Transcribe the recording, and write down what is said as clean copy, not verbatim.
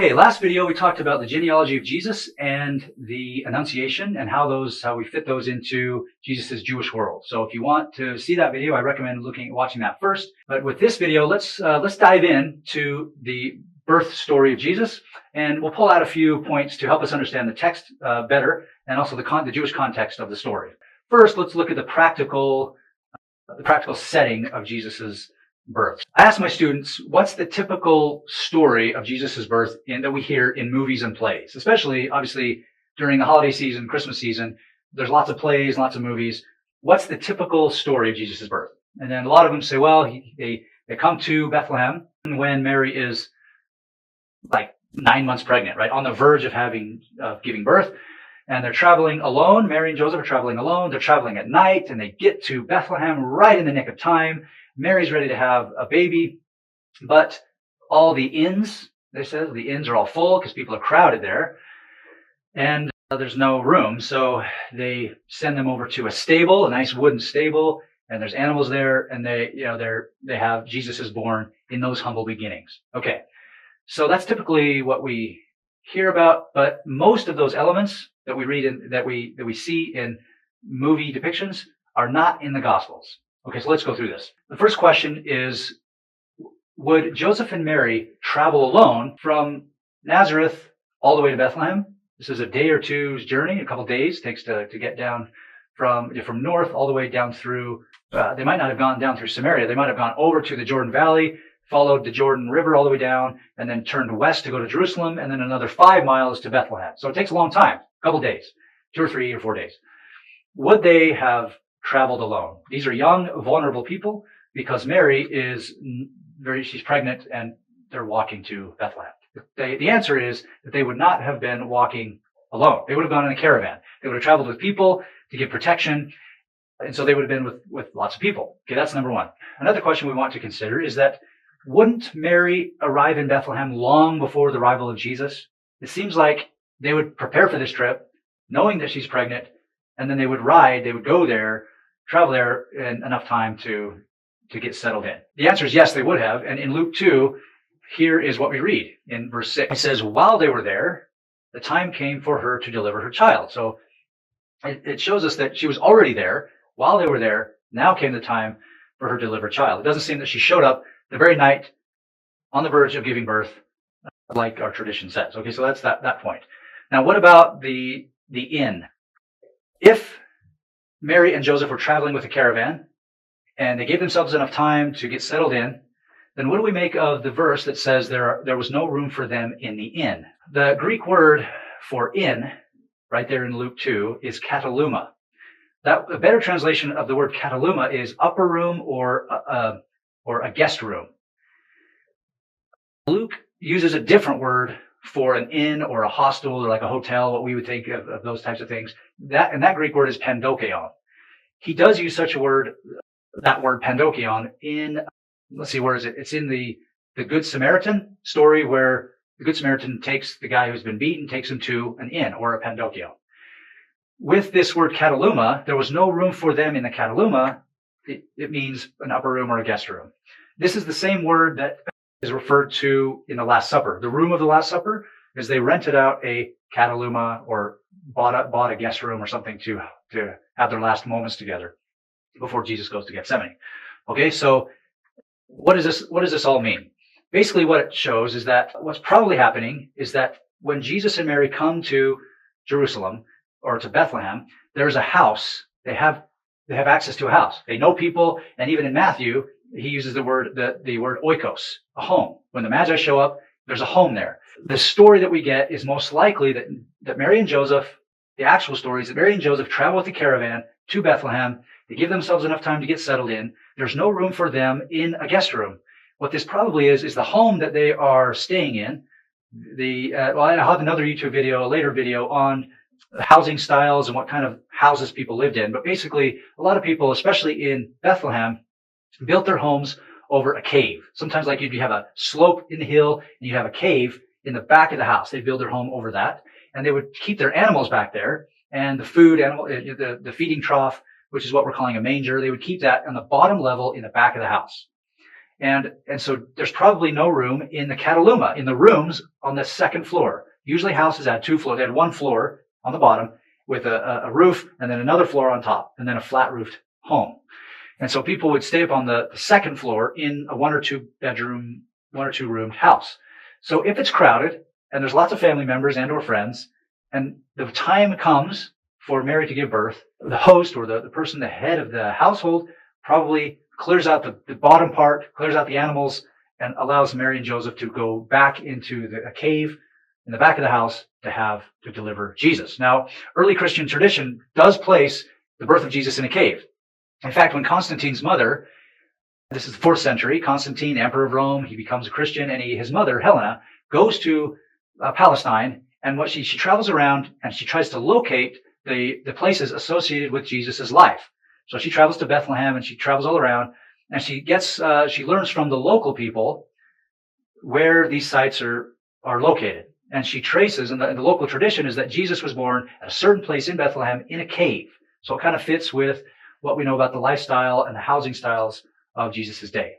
Okay, last video we talked about the genealogy of Jesus and the Annunciation and how we fit those into Jesus's Jewish world. So if you want to see that video, I recommend watching that first. But with this video, let's dive in to the birth story of Jesus, and we'll pull out a few points to help us understand the text better, and also the Jewish context of the story. First, let's look at the practical setting of Jesus's birth. I asked my students, what's the typical story of Jesus' birth that we hear in movies and plays? Especially, obviously, during the holiday season, Christmas season, there's lots of plays, lots of movies. What's the typical story of Jesus' birth? And then a lot of them say, well, they come to Bethlehem when Mary is like 9 months pregnant, right? On the verge of giving birth. And they're traveling alone. Mary and Joseph are traveling alone. They're traveling at night, and they get to Bethlehem right in the nick of time. Mary's ready to have a baby, but all the inns, the inns are all full because people are crowded there, and there's no room. So they send them over to a stable, a nice wooden stable, and there's animals there, and they have Jesus is born in those humble beginnings. Okay, so that's typically what we hear about, but most of those elements that we read in that we see in movie depictions are not in the Gospels. Okay, so let's go through this. The first question is, would Joseph and Mary travel alone from Nazareth all the way to Bethlehem? This is a day or two's journey, a couple days takes to get down from north all the way down through, they might not have gone down through Samaria. They might have gone over to the Jordan Valley, followed the Jordan River all the way down, and then turned west to go to Jerusalem, and then another 5 miles to Bethlehem. So it takes a long time, a couple days, 2 or 3 or 4 days. Would they have traveled alone? These are young, vulnerable people because Mary she's pregnant and they're walking to Bethlehem. The answer is that they would not have been walking alone. They would have gone in a caravan. They would have traveled with people to give protection. And so they would have been with lots of people. Okay, that's number one. Another question we want to consider is that wouldn't Mary arrive in Bethlehem long before the arrival of Jesus? It seems like they would prepare for this trip knowing that she's pregnant, and then they would go there, travel there in enough time to get settled in. The answer is yes, they would have. And in Luke 2, here is what we read in verse 6. It says, while they were there, the time came for her to deliver her child. So it shows us that she was already there. While they were there, now came the time for her to deliver a child. It doesn't seem that she showed up the very night on the verge of giving birth, like our tradition says. Okay, so that's that point. Now, what about the inn? If Mary and Joseph were traveling with a caravan, and they gave themselves enough time to get settled in, then what do we make of the verse that says there was no room for them in the inn? The Greek word for inn, right there in Luke 2, is kataluma. A better translation of the word kataluma is upper room or a guest room. Luke uses a different word for an inn or a hostel or like a hotel, what we would think of those types of things. That Greek word is pandokion. He does use that word pandokion in, let's see, where is it? It's in the Good Samaritan story where the Good Samaritan takes the guy who's been beaten, takes him to an inn or a pandokion. With this word kataluma, there was no room for them in the kataluma. It means an upper room or a guest room. This is the same word that is referred to in the Last Supper. The room of the Last Supper is they rented out a kataluma or bought a guest room or something to have their last moments together before Jesus goes to Gethsemane. Okay, so what does this all mean? Basically, what it shows is that what's probably happening is that when Jesus and Mary come to Jerusalem or to Bethlehem, there's a house. They have access to a house. They know people, and even in Matthew, he uses the word oikos, a home. When the Magi show up, there's a home there. The story that we get is most likely that Mary and Joseph, the actual story is that Mary and Joseph travel with the caravan to Bethlehem. They give themselves enough time to get settled in. There's no room for them in a guest room. What this probably is the home that they are staying in. I have another YouTube video, a later video on housing styles and what kind of houses people lived in. But basically, a lot of people, especially in Bethlehem, built their homes over a cave. Sometimes like you'd have a slope in the hill and you'd have a cave in the back of the house. They'd build their home over that, and they would keep their animals back there, and the the feeding trough, which is what we're calling a manger, they would keep that on the bottom level in the back of the house. And so there's probably no room in the Cataluma, in the rooms on the second floor. Usually houses had 2 floors. They had 1 floor on the bottom with a roof and then another floor on top and then a flat roofed home. And so people would stay up on the second floor in a 1 or 2 roomed house. So if it's crowded and there's lots of family members and or friends, and the time comes for Mary to give birth, the host or the person, the head of the household, probably clears out the bottom part, clears out the animals, and allows Mary and Joseph to go back into a cave in the back of the house to deliver Jesus. Now, early Christian tradition does place the birth of Jesus in a cave. In fact, when Constantine's mother, this is the 4th century, Constantine, emperor of Rome, he becomes a Christian, and his mother, Helena, goes to Palestine, and what she travels around and she tries to locate the places associated with Jesus' life. So she travels to Bethlehem and she travels all around, and she learns from the local people where these sites are located. And she traces, and the local tradition is that Jesus was born at a certain place in Bethlehem in a cave. So it kind of fits with what we know about the lifestyle and the housing styles of Jesus' day.